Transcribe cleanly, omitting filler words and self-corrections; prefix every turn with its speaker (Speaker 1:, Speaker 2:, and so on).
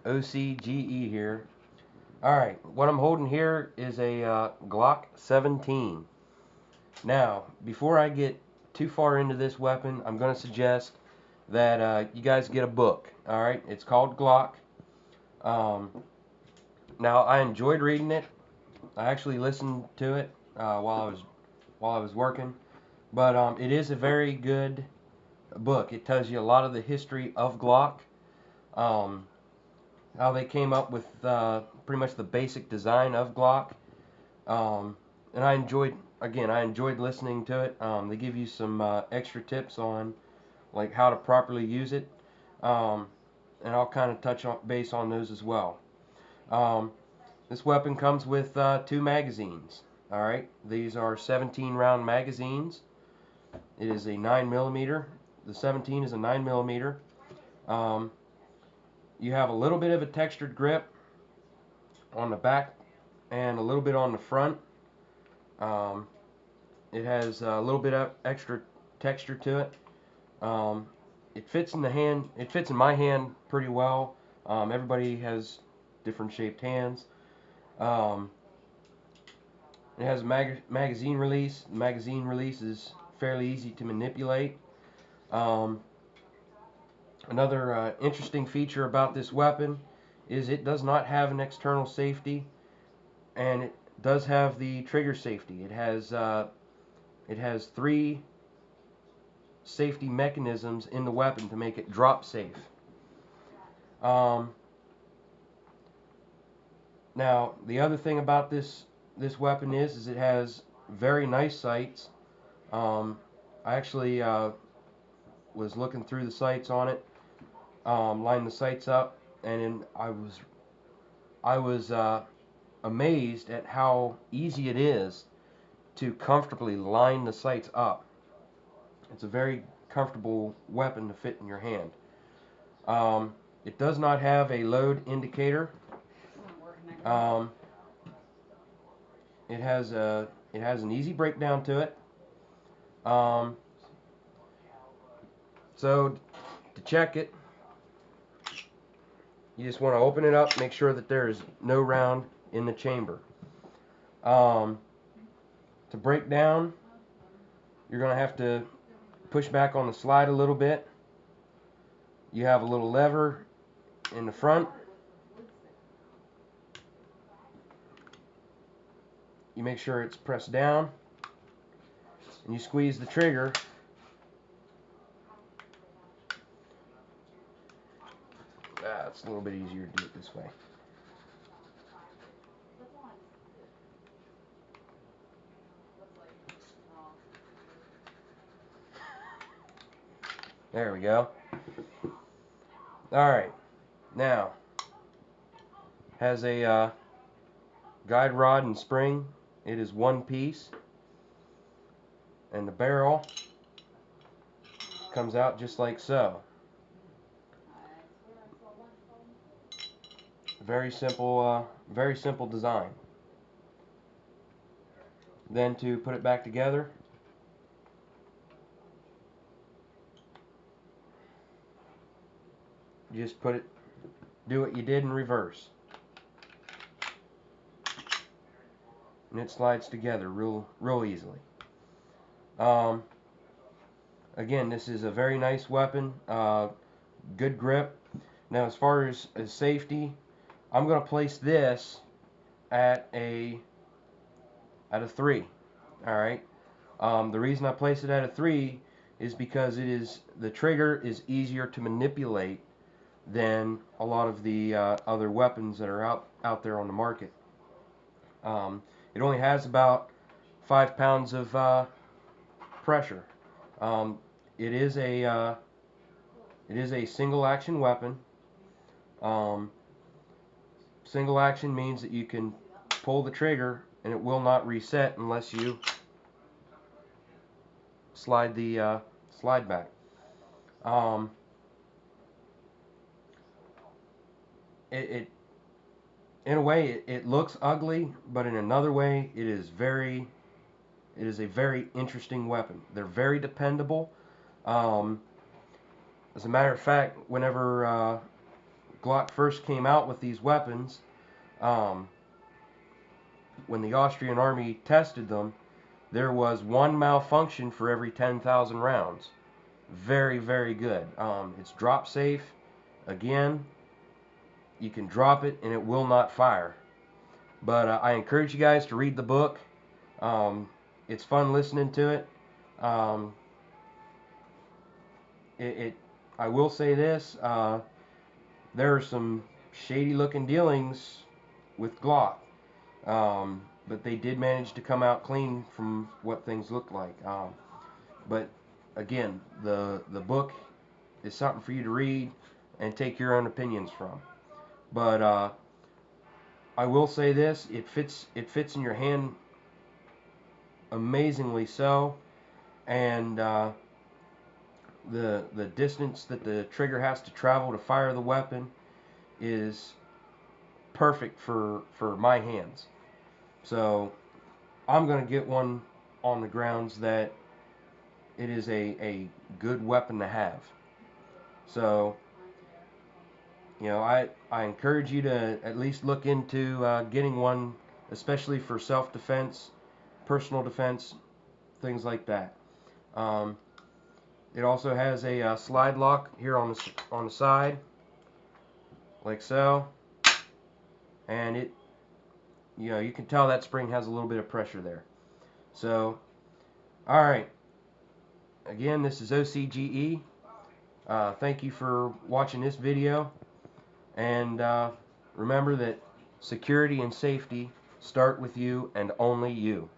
Speaker 1: OCGE here. Alright, what I'm holding here is a Glock 17. Now, before I get too far into this weapon, I'm going to suggest that you guys get a book. Alright, it's called Glock. Um, Now, I enjoyed reading it. I actually listened to it while I was working. But it is a very good book. It tells you a lot of the history of Glock. Um, how they came up with pretty much the basic design of Glock. And I enjoyed listening to it. They give you some extra tips on like how to properly use it. Um, and I'll kind of touch on base on those as well. Um, this weapon comes with two magazines. All right, these are 17 round magazines. It is a 9mm. The 17 is a 9mm. Um, you have a little bit of a textured grip on the back and a little bit on the front. Um, it has a little bit of extra texture to it. It fits in the hand. It fits in my hand pretty well. Everybody has different shaped hands. Um, it has a magazine release. The magazine release is fairly easy to manipulate. Um, Another interesting feature about this weapon is it does not have an external safety, and it does have the trigger safety. It has three safety mechanisms in the weapon to make it drop safe. Um, Now, the other thing about this weapon is it has very nice sights. I actually was looking through the sights on it, lined the sights up, and I was amazed at how easy it is to comfortably line the sights up. It's a very comfortable weapon to fit in your hand. It does not have a load indicator. Um, it has an easy breakdown to it. Um, so to check it, you just want to open it up, make sure that there is no round in the chamber. To break down, you're going to have to push back on the slide a little bit. You have a little lever in the front. You make sure it's pressed down, and you squeeze the trigger. It's a little bit easier to do it this way. There we go. Alright, now has a guide rod and spring. It is one piece, and the barrel comes out just like so. Very simple design. Then to put it back together, you just do what you did in reverse, and it slides together real easily. Again, this is a very nice weapon, good grip. Now, as far as safety, I'm going to place this at a 3. All right. The reason I place it at a 3 is because the trigger is easier to manipulate than a lot of the other weapons that are out there on the market. It only has about 5 pounds of pressure. It is a single action weapon. Single action means that you can pull the trigger and it will not reset unless you slide the slide back. It in a way it looks ugly, but in another way it is a very interesting weapon. They're very dependable. As a matter of fact, whenever Glock first came out with these weapons, when the Austrian army tested them, there was one malfunction for every 10,000 rounds. Very, very good. It's drop safe. Again, you can drop it and it will not fire. But I encourage you guys to read the book. It's fun listening to it. I will say this. There are some shady looking dealings with Glock. But they did manage to come out clean from what things looked like. But again, the book is something for you to read and take your own opinions from. But I will say this: it fits in your hand amazingly so, and the distance that the trigger has to travel to fire the weapon is perfect for my hands. So I'm going to get one on the grounds that it is a good weapon to have. So, you know, I encourage you to at least look into getting one, especially for self-defense, personal defense, things like that. It also has a slide lock here on the side, like so, and it, you know, you can tell that spring has a little bit of pressure there. So, all right. Again, this is OCGE. Thank you for watching this video, and remember that security and safety start with you and only you.